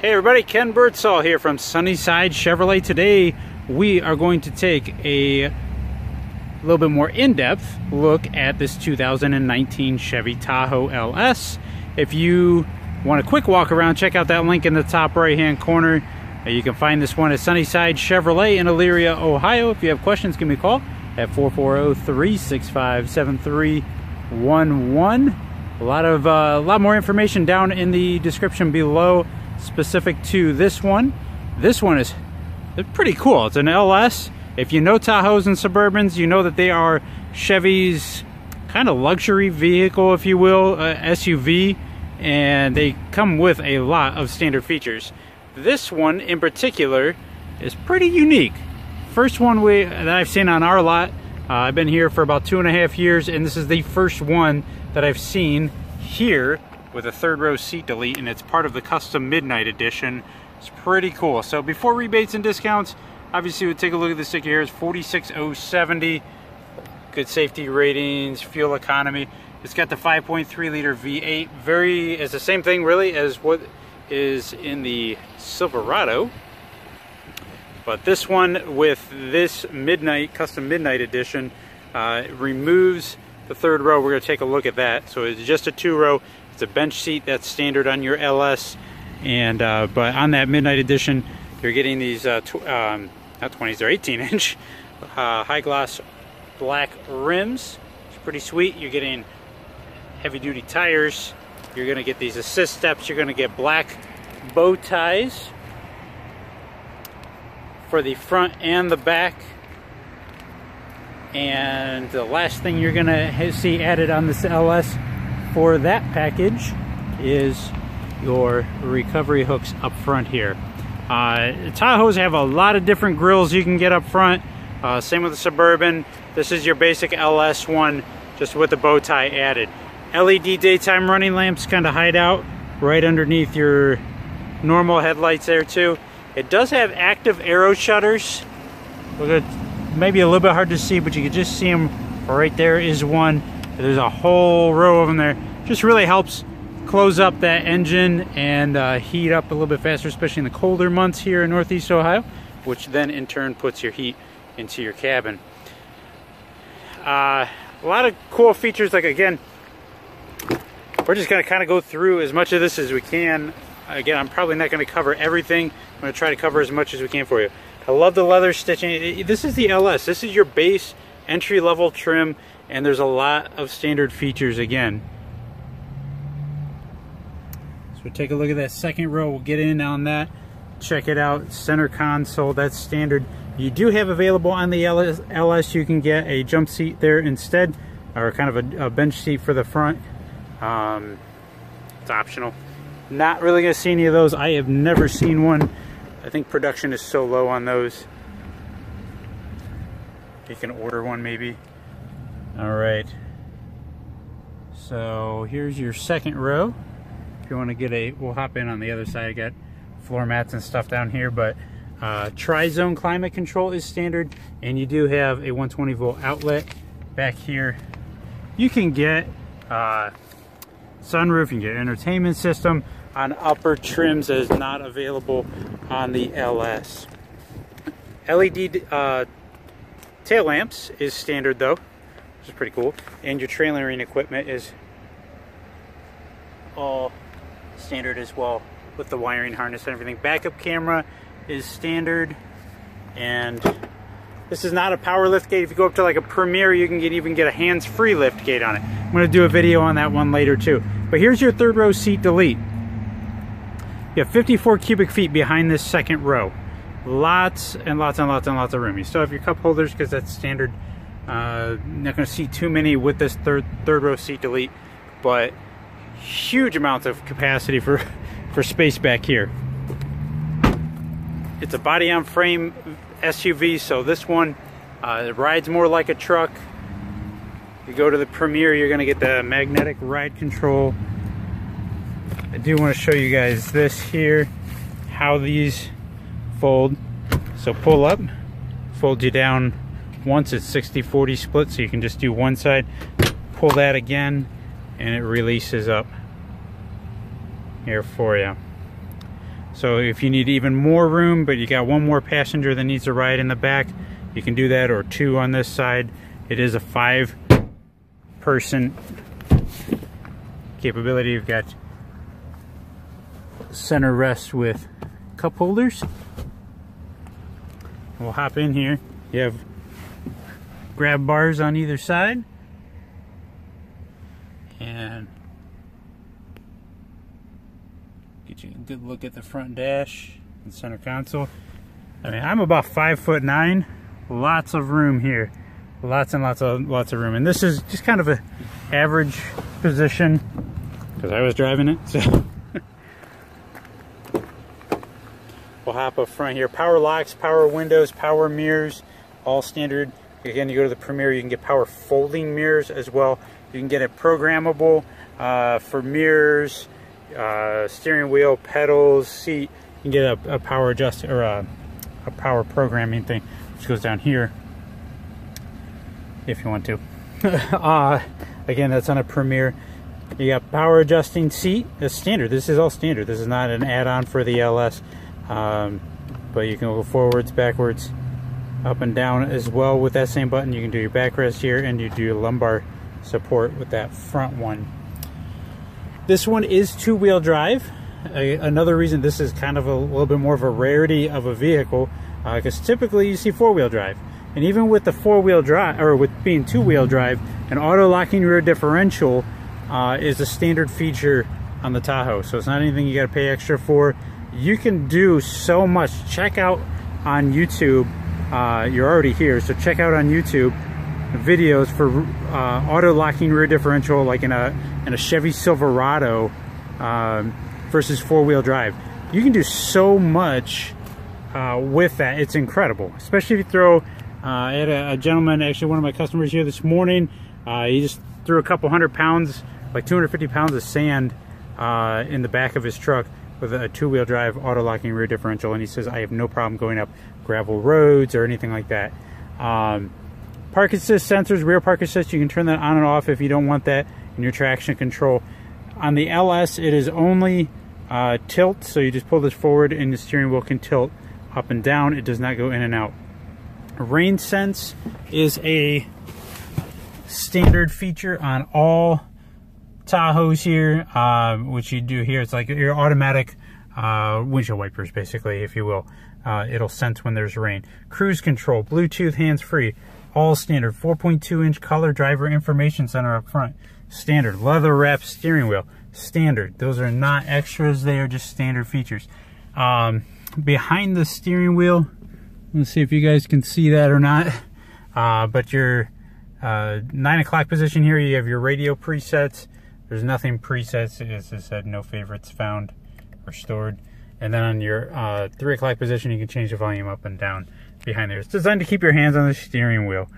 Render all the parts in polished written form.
Hey everybody, Ken Birdsall here from Sunnyside Chevrolet. Today we are going to take a little bit more in-depth look at this 2019 Chevy Tahoe LS. If you want a quick walk around, check out that link in the top right hand corner. You can find this one at Sunnyside Chevrolet in Elyria, Ohio. If you have questions, give me a call at 440-365-7311. A lot more information down in the description below specific to this one. This one is pretty cool. It's an LS. If you know Tahoes and Suburbans, you know that they are Chevy's kind of luxury vehicle, if you will, SUV, and they come with a lot of standard features. This one in particular is pretty unique. First one that I've seen on our lot. I've been here for about 2.5 years, and this is the first one that I've seen here with a third row seat delete, and it's part of the custom Midnight Edition. It's pretty cool. So before rebates and discounts, obviously we'll take a look at the sticker here. It's 46,070. Good safety ratings, fuel economy. It's got the 5.3 liter V8. It's the same thing really as what is in the Silverado. But this one with this custom Midnight Edition removes the third row. We're going to take a look at that. So it's just a 2-row. It's a bench seat that's standard on your LS, and but on that Midnight Edition, you're getting these not 20s, they're 18-inch high gloss black rims. It's pretty sweet. You're getting heavy-duty tires. You're going to get these assist steps. You're going to get black bow ties for the front and the back. And the last thing you're going to see added on this LS for that package is your recovery hooks up front here. Tahoes have a lot of different grills you can get up front. Same with the Suburban. This is your basic LS one, just with the bow tie added. LED daytime running lamps kind of hide out right underneath your normal headlights there too. It does have active aero shutters. Maybe a little bit hard to see, but you can just see them. Right there is one. There's a whole row of them there. Just really helps close up that engine and heat up a little bit faster, especially in the colder months here in Northeast Ohio, which then in turn puts your heat into your cabin. A lot of cool features. Like, again, we're just going to kind of go through as much of this as we can. Again, I'm probably not going to cover everything. I'm going to try to cover as much as we can for you. I love the leather stitching. This is the LS. This is your base entry-level trim, and there's a lot of standard features again. So take a look at that second row. We'll get in on that. Check it out. Center console, that's standard. You do have available on the LS, you can get a jump seat there instead, or kind of a bench seat for the front. It's optional. Not really going to see any of those. I have never seen one. I think production is so low on those. You can order one maybe. Alright. So here's your second row. If you want to get we'll hop in on the other side. I got floor mats and stuff down here, but tri-zone climate control is standard, and you do have a 120 volt outlet back here. You can get sunroof, you can get entertainment system on upper trims that is not available on the LS. LED tail lamps is standard though, which is pretty cool, and your trailering equipment is all standard as well with the wiring harness and everything. Backup camera is standard, and this is not a power lift gate. If you go up to like a Premier, you can even get a hands-free lift gate on it. I'm going to do a video on that one later too. But here's your third row seat delete. You have 54 cubic feet behind this second row. Lots and lots and lots and lots of room. You still have your cup holders because that's standard. Not going to see too many with this third row seat delete, but huge amounts of capacity for space back here. It's a body on frame SUV, so this one it rides more like a truck. You go to the Premier, you're going to get the magnetic ride control. I do want to show you guys this here, how these fold. So pull up, fold you down once. It's 60-40 split, so you can just do one side. Pull that again, and it releases up here for you. So if you need even more room, but you got one more passenger that needs to ride in the back, you can do that, or two on this side. It is a 5-person capability. You've got center rest with cup holders. We'll hop in here. You have grab bars on either side, and get you a good look at the front dash and center console. I mean, I'm about 5'9". Lots of room here, lots and lots of room. And this is just kind of a average position because I was driving it. So we'll hop up front here. Power locks, power windows, power mirrors, all standard. Again, you go to the Premier, you can get power folding mirrors as well. You can get it programmable for mirrors, steering wheel, pedals, seat. You can get a power adjust or a power programming thing, which goes down here if you want to. Again, that's on a Premier. You got power adjusting seat. It's standard. This is all standard. This is not an add-on for the LS, but you can go forwards, backwards, up and down as well with that same button. You can do your backrest here, and you do your lumbar support with that front one. This one is two-wheel drive. Another reason this is kind of a little bit more of a rarity of a vehicle, because typically you see four-wheel drive. And even with the four-wheel drive, or with being two-wheel drive, an auto-locking rear differential is a standard feature on the Tahoe. So it's not anything you got to pay extra for. You can do so much. Check out on YouTube. You're already here, so check out on YouTube videos for auto-locking rear differential, like in a Chevy Silverado versus four-wheel drive. You can do so much with that. It's incredible, especially if you throw. I had a gentleman, actually one of my customers here this morning. He just threw a couple 100 pounds, like 250 pounds of sand in the back of his truck with a two-wheel drive auto-locking rear differential, and he says, I have no problem going up gravel roads or anything like that. Park assist sensors, rear park assist, you can turn that on and off if you don't want that in your traction control. On the LS, it is only tilt, so you just pull this forward and the steering wheel can tilt up and down. It does not go in and out. Rainsense is a standard feature on all Tahoes here, which you do here. It's like your automatic windshield wipers, basically, if you will. It'll sense when there's rain. Cruise control, Bluetooth, hands-free, all standard. 4.2-inch color driver information center up front, standard. Leather wrapped steering wheel, standard. Those are not extras, they are just standard features. Behind the steering wheel, let's see if you guys can see that or not, but your 9 o'clock position here, you have your radio presets. There's nothing presets, as I said, no favorites found or stored. And then on your 3 o'clock position, you can change the volume up and down behind there. It's designed to keep your hands on the steering wheel.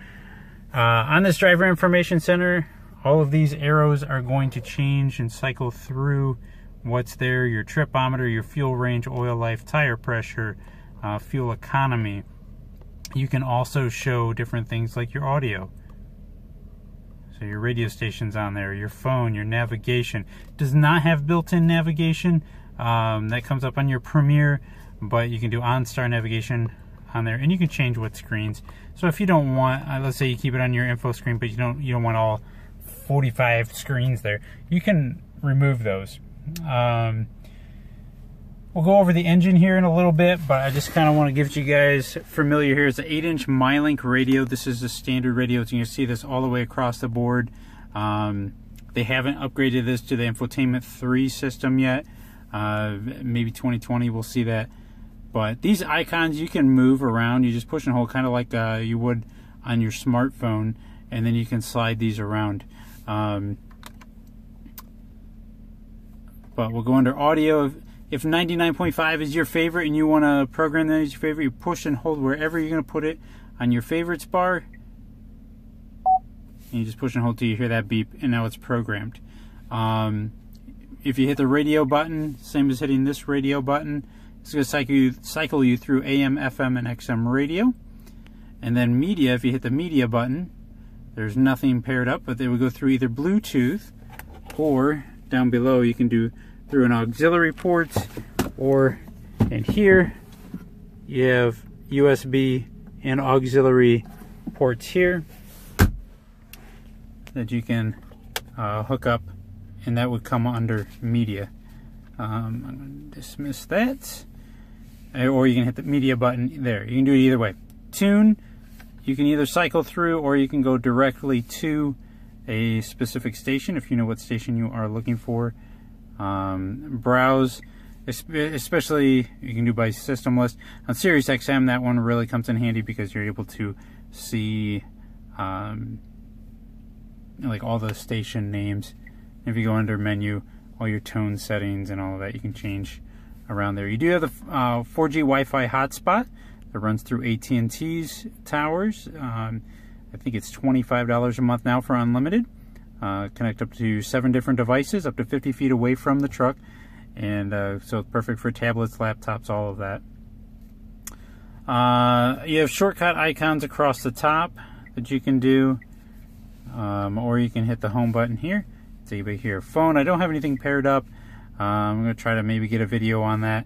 On this driver information center, all of these arrows are going to change and cycle through what's there: your tripometer, your fuel range, oil life, tire pressure, fuel economy. You can also show different things like your audio. So your radio station's on there, your phone, your navigation. Does not have built-in navigation. That comes up on your Premier, but you can do OnStar navigation on there, and you can change what screens. So if you don't want, let's say you keep it on your info screen, but you don't want all 45 screens there, you can remove those. We'll go over the engine here in a little bit, but I just kind of want to give you guys familiar here. It's an 8-inch Mylink radio. This is the standard radio. So you can see this all the way across the board. They haven't upgraded this to the Infotainment 3 system yet. Maybe 2020 we'll see that. But these icons you can move around. You just push and hold, kind of like you would on your smartphone, and then you can slide these around. But we'll go under audio. If 99.5 is your favorite and you want to program that as your favorite, you push and hold wherever you're going to put it on your favorites bar. And you just push and hold till you hear that beep, and now it's programmed. If you hit the radio button, same as hitting this radio button, it's going to cycle you through AM, FM, and XM radio. And then media, if you hit the media button, there's nothing paired up, but they will go through either Bluetooth, or down below you can do through an auxiliary port, or And here you have USB and auxiliary ports here that you can hook up, and that would come under media. I'm going to dismiss that, or you can hit the media button there. You can do it either way. Tune, you can either cycle through, or you can go directly to a specific station if you know what station you are looking for. Browse, especially you can do by system list. On Sirius XM, that one really comes in handy because you're able to see like all the station names. If you go under menu, all your tone settings and all of that, you can change around there. You do have the 4G Wi-Fi hotspot that runs through AT&T's towers. I think it's $25 a month now for unlimited. Connect up to 7 different devices, up to 50 feet away from the truck, and so it's perfect for tablets, laptops, all of that. You have shortcut icons across the top that you can do, or you can hit the home button here. See over here, phone. I don't have anything paired up. I'm going to try to maybe get a video on that,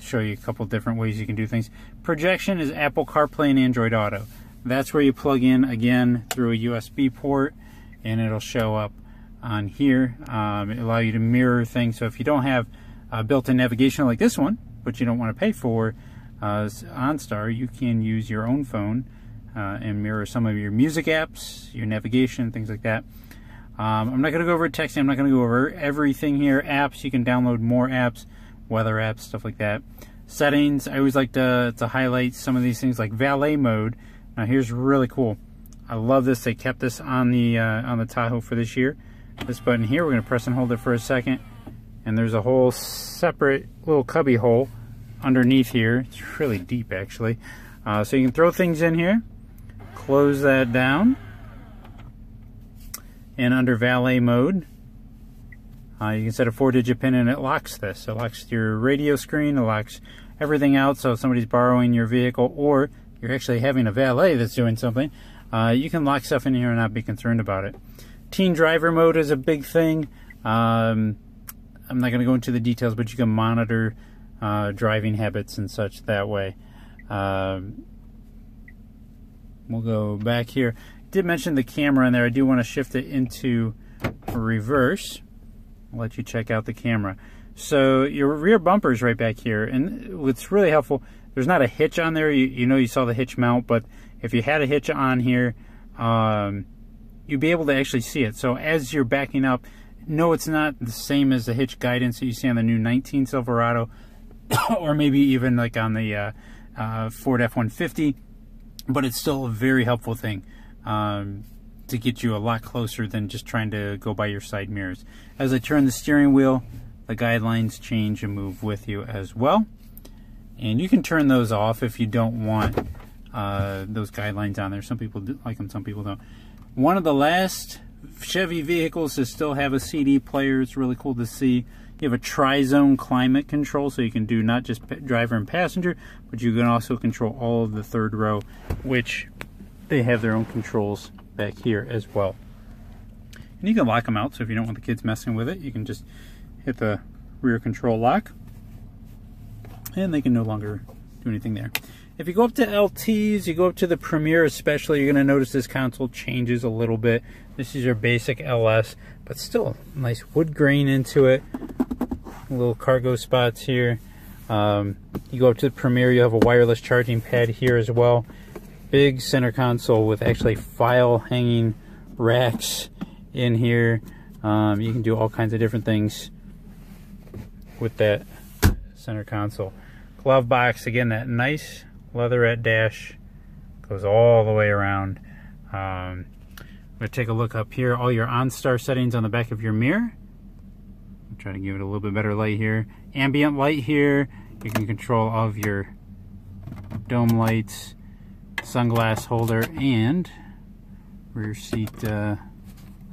show you a couple different ways you can do things. Projection is Apple CarPlay and Android Auto. That's where you plug in again through a USB port, and it'll show up on here. It allows you to mirror things. So if you don't have built-in navigation like this one, but you don't want to pay for OnStar, you can use your own phone and mirror some of your music apps, your navigation, things like that. I'm not going to go over texting. I'm not going to go over everything here. Apps, you can download more apps, weather apps, stuff like that. Settings, I always like to highlight some of these things like Valet Mode. Now here's really cool. I love this. They kept this on the Tahoe for this year. This button here, we're going to press and hold it for a second, and there's a whole separate little cubby hole underneath here. It's really deep actually. So you can throw things in here, close that down, and under Valet Mode, you can set a 4-digit pin and it locks this. It locks your radio screen, it locks everything out, so if somebody's borrowing your vehicle or you're actually having a valet that's doing something, you can lock stuff in here and not be concerned about it. Teen driver mode is a big thing. I'm not going to go into the details, but you can monitor driving habits and such that way. We'll go back here. I did mention the camera in there. I do want to shift it into reverse. I'll let you check out the camera. So your rear bumper is right back here, and what's really helpful, there's not a hitch on there. You know, you saw the hitch mount, but if you had a hitch on here, you'd be able to actually see it. So as you're backing up, no, it's not the same as the hitch guidance that you see on the new 19 Silverado, or maybe even like on the Ford F-150, but it's still a very helpful thing to get you a lot closer than just trying to go by your side mirrors. As I turn the steering wheel, the guidelines change and move with you as well. And you can turn those off if you don't want those guidelines on there. Some people do like them, some people don't. One of the last Chevy vehicles to still have a CD player. It's really cool to see. You have a tri-zone climate control, so you can do not just driver and passenger, but you can also control all of the third row, which they have their own controls back here as well. And you can lock them out, so if you don't want the kids messing with it, you can just hit the rear control lock, and they can no longer do anything there. If you go up to LTs, you go up to the Premier especially, you're going to notice this console changes a little bit. This is your basic LS, but still nice wood grain into it. Little cargo spots here. You go up to the Premier, you have a wireless charging pad here as well. Big center console with actually file hanging racks in here. You can do all kinds of different things with that center console. Glove box, again, that nice leatherette dash goes all the way around. I'm going to take a look up here. All your OnStar settings on the back of your mirror. I'll try to give it a little bit better light here. Ambient light here. You can control all of your dome lights, sunglass holder, and rear seat, I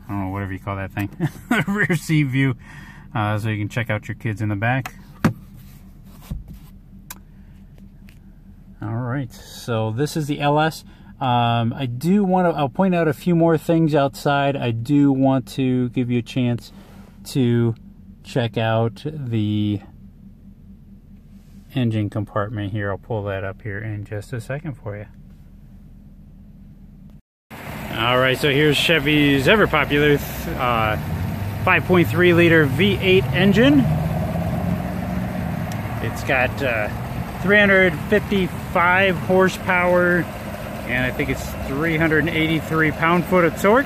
don't know, whatever you call that thing. Rear seat view, so you can check out your kids in the back. Alright, so this is the LS. I do want to, I'll point out a few more things outside. I do want to give you a chance to check out the engine compartment here. I'll pull that up here in just a second for you. Alright, so here's Chevy's ever popular 5.3 liter V8 engine. It's got 355 horsepower and I think it's 383 pound-foot of torque.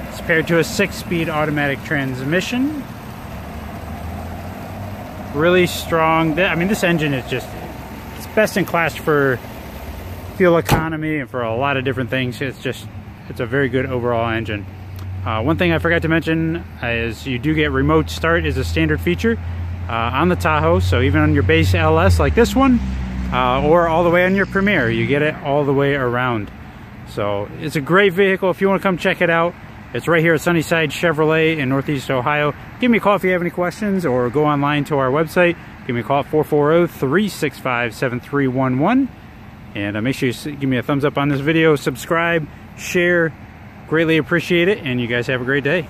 It's paired to a 6-speed automatic transmission. Really strong. I mean, this engine is just, it's best in class for fuel economy and for a lot of different things. It's a very good overall engine. One thing I forgot to mention is you do get remote start as a standard feature on the Tahoe. So even on your base LS like this one, or all the way on your Premier, you get it all the way around. So it's a great vehicle. If you want to come check it out, it's right here at Sunnyside Chevrolet in Northeast Ohio. Give me a call if you have any questions, or go online to our website. Give me a call at 440-365-7311. And make sure you give me a thumbs up on this video, subscribe, share. Greatly appreciate it, and you guys have a great day.